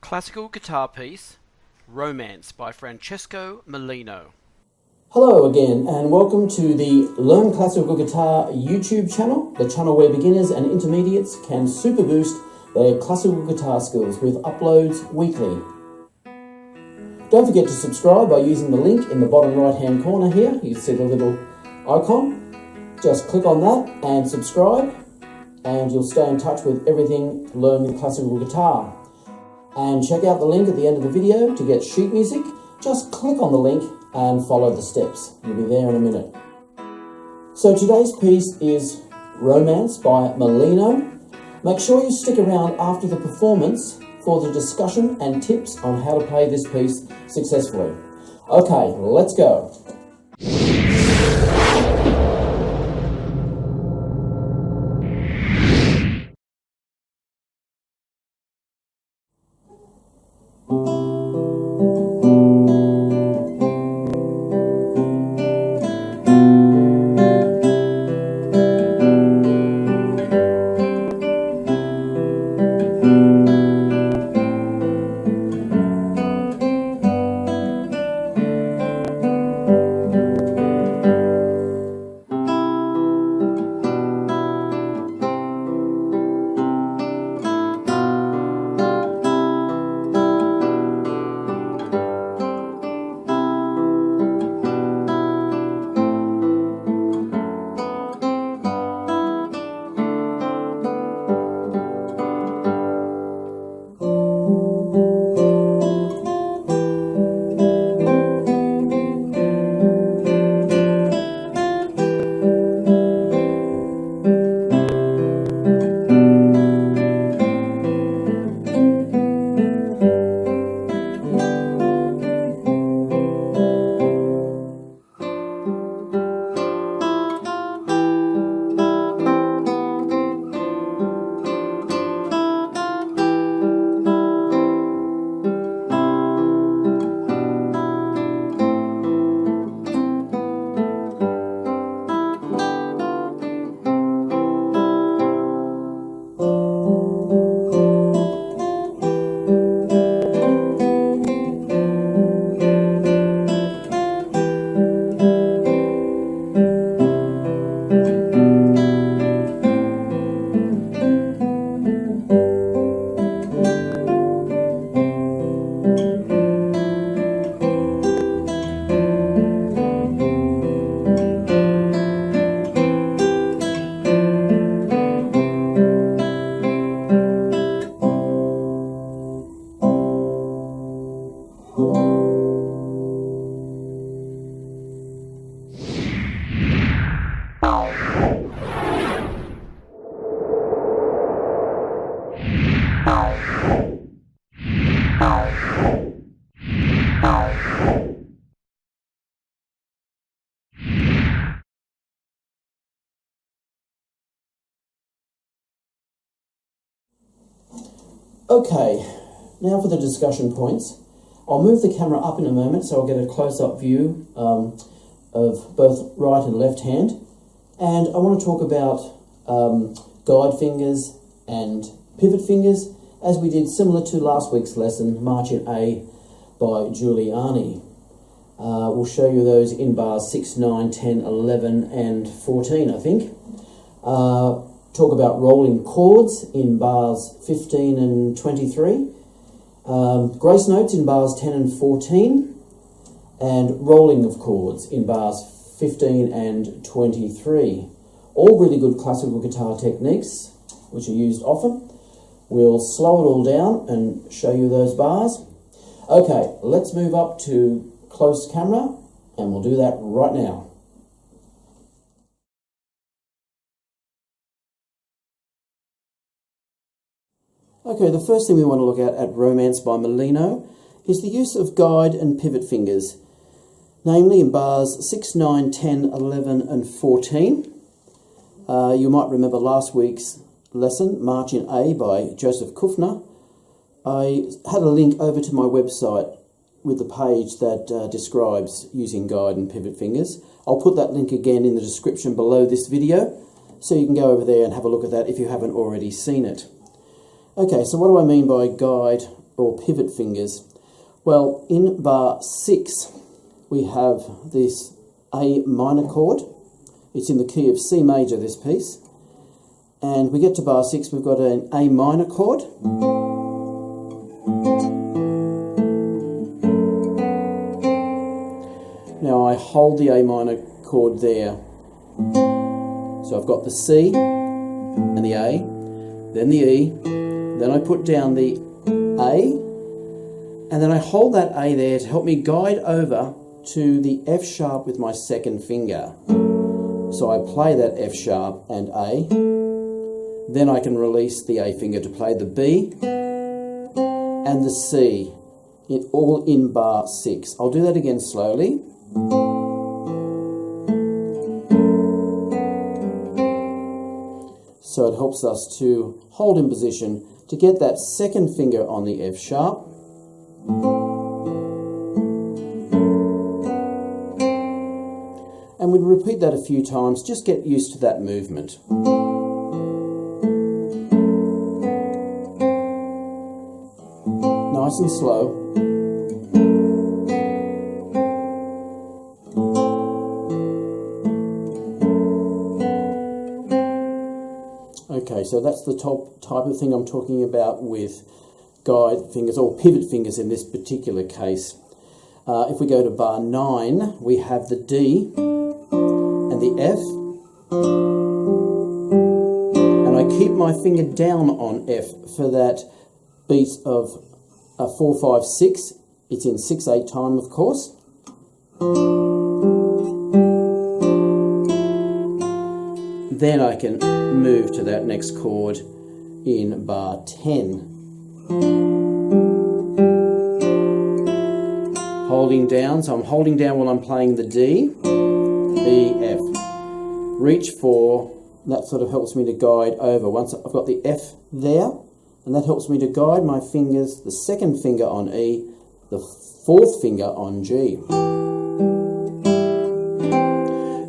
classical guitar piece, Romance by Francesco Molino. Hello again and welcome to the Learn Classical Guitar YouTube channel, the channel where beginners and intermediates can super boost their classical guitar skills with uploads weekly. Don't forget to subscribe by using the link in the bottom right hand corner here. You can see the little icon. Just click on that and subscribe and you'll stay in touch with everything Learn Classical Guitar. And check out the link at the end of the video to get sheet music. Just click on the link and follow the steps. You'll be there in a minute. So today's piece is Romance by Molino. Make sure you stick around after the performance for the discussion and tips on how to play this piece successfully. Okay, let's go. Okay, now for the discussion points. I'll move the camera up in a moment so I'll get a close-up view of both right and left hand. And I want to talk about guide fingers and pivot fingers, as we did similar to last week's lesson, March in A by Giuliani. We'll show you those in bars 6, 9, 10, 11 and 14, I think. Talk about rolling chords in bars 15 and 23, grace notes in bars 10 and 14, and rolling of chords in bars 15 and 23. All really good classical guitar techniques, which are used often. We'll slow it all down and show you those bars. Okay, let's move up to close camera, and we'll do that right now. Okay, the first thing we want to look at Romance by Molino is the use of guide and pivot fingers, namely in bars 6, 9, 10, 11 and 14. You might remember last week's lesson, March in A by Joseph Kufner. I had a link over to my website with the page that describes using guide and pivot fingers. I'll put that link again in the description below this video, so you can go over there and have a look at that if you haven't already seen it. Okay, so what do I mean by guide or pivot fingers? Well, in bar 6 we have this A minor chord. It's in the key of C major, this piece. And we get to bar 6, we've got an A minor chord. Now I hold the A minor chord there. So I've got the C and the A, then the E, then I put down the A, and then I hold that A there to help me guide over to the F sharp with my second finger. So I play that F sharp and A, then I can release the A finger to play the B and the C, all in bar 6. I'll do that again slowly. So it helps us to hold in position to get that second finger on the F sharp. And we'd repeat that a few times, just get used to that movement. Nice and slow. Okay, so that's the type of thing I'm talking about with guide fingers or pivot fingers in this particular case. If we go to bar 9, we have the D and the F, and I keep my finger down on F for that beat of 4-5-6. It's in 6/8 time, of course. Then I can move to that next chord in bar 10. Holding down, so I'm holding down while I'm playing the D, E, F. Reach for, that sort of helps me to guide over. Once I've got the F there, and that helps me to guide my fingers, the second finger on E, the fourth finger on G.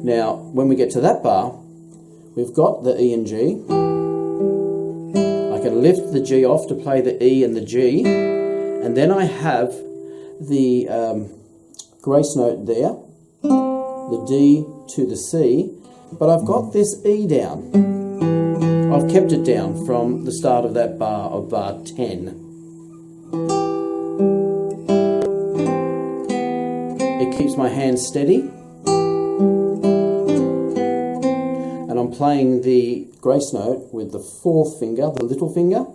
Now, when we get to that bar, we've got the E and G. I can lift the G off to play the E and the G, and then I have the grace note there, the D to the C, but I've got this E down. I've kept it down from the start of that bar of bar 10. It keeps my hand steady. I'm playing the grace note with the fourth finger, the little finger.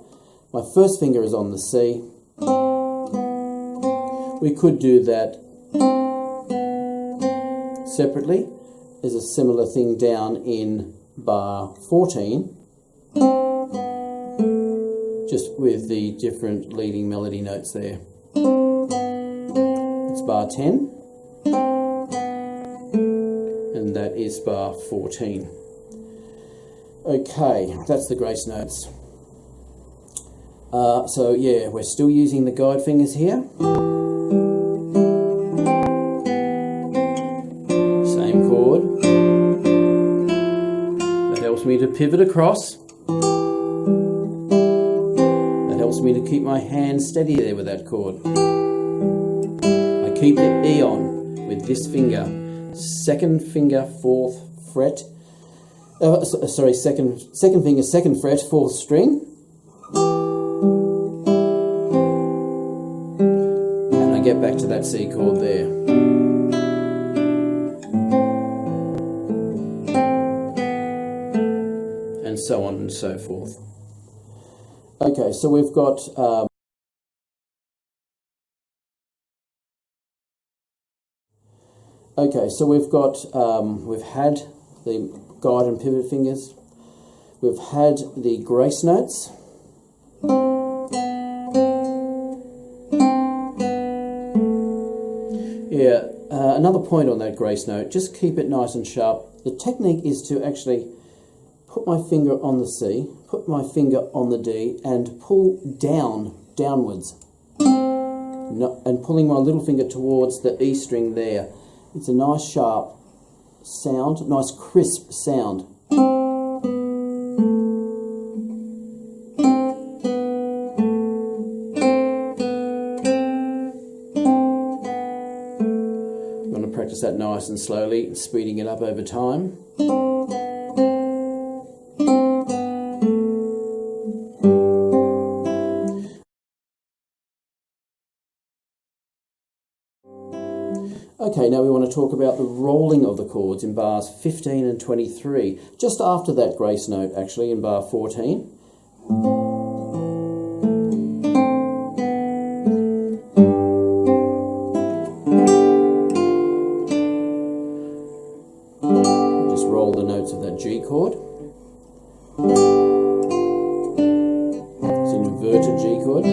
My first finger is on the C. We could do that separately. There's a similar thing down in bar 14, just with the different leading melody notes there. It's bar 10, and that is bar 14. Okay, that's the grace notes. So yeah, we're still using the guide fingers here. Same chord. That helps me to pivot across. That helps me to keep my hand steady there with that chord. I keep the E on with this finger. Second finger, 4th fret. Second finger, 2nd fret, 4th string. And I get back to that C chord there. And so on and so forth. Okay, so we've got... we've had the guide and pivot fingers. We've had the grace notes. Yeah, another point on that grace note, just keep it nice and sharp. The technique is to actually put my finger on the C, put my finger on the D, and pull downwards. And pulling my little finger towards the E string there. It's a nice sharp sound, nice crisp sound. practice that nice and slowly, speeding it up over time. Okay, now we want to talk about the rolling of the chords in bars 15 and 23, just after that grace note actually in bar 14. Just roll the notes of that G chord. It's an inverted G chord.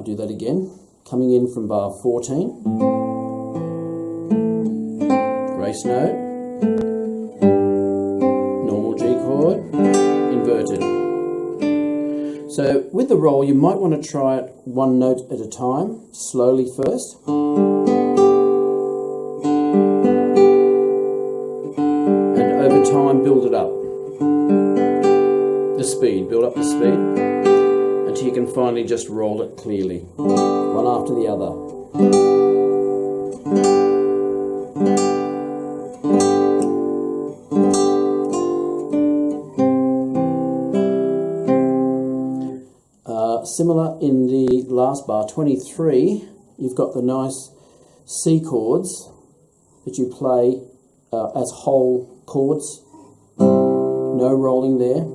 Do that again. Coming in from bar 14, grace note, normal G chord, inverted. So with the roll, you might want to try it one note at a time, slowly first. And over time, build it up. The speed, build up the speed, until you can finally just roll it clearly. One after the other. Similar in the last bar, 23, you've got the nice C chords that you play as whole chords. No rolling there.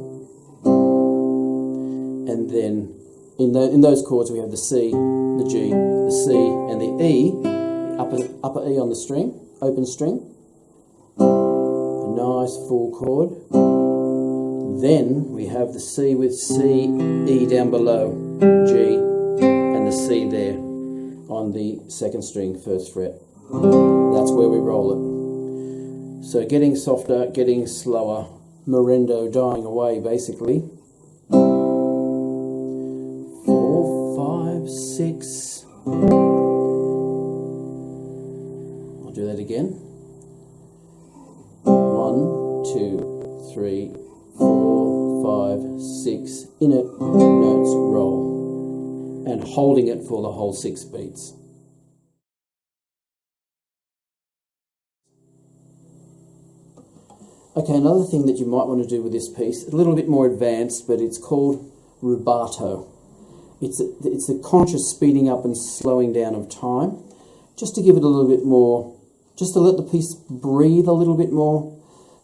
And then in those chords we have the C, the G, the C, and the E, the upper E on the string, open string. A nice full chord. Then we have the C with C, E down below, G, and the C there on the second string, first fret. That's where we roll it. So getting softer, getting slower, morendo dying away basically. 4, 5, 6. I'll do that again. 1, 2, 3, 4, 5, 6. In it, notes roll. And holding it for the whole 6 beats. Okay, another thing that you might want to do with this piece, a little bit more advanced, but it's called rubato. It's a conscious speeding up and slowing down of time, just to give it a little bit more, just to let the piece breathe a little bit more,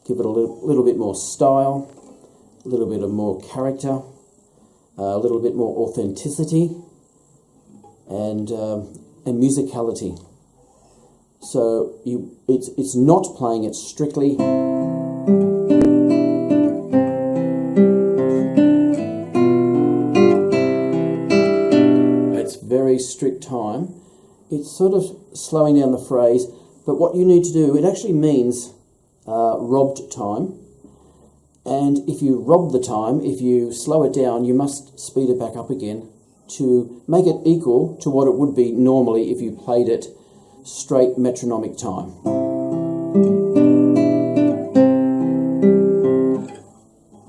give it a little bit more style, a little bit of more character, a little bit more authenticity, and musicality. So it's not playing it strictly. It's very strict time. It's sort of slowing down the phrase, but what you need to do, it actually means robbed time. And if you rob the time, if you slow it down, you must speed it back up again to make it equal to what it would be normally if you played it straight metronomic time.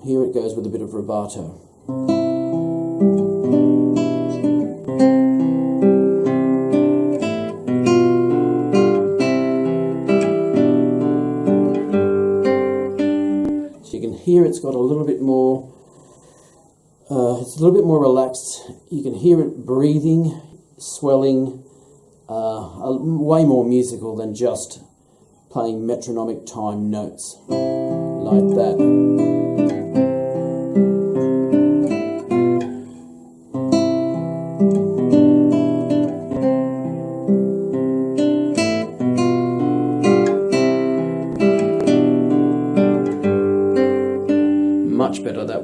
Here it goes with a bit of rubato. So you can hear it's got a little bit more, it's a little bit more relaxed. You can hear it breathing, swelling, way more musical than just playing metronomic time notes like that. Much better that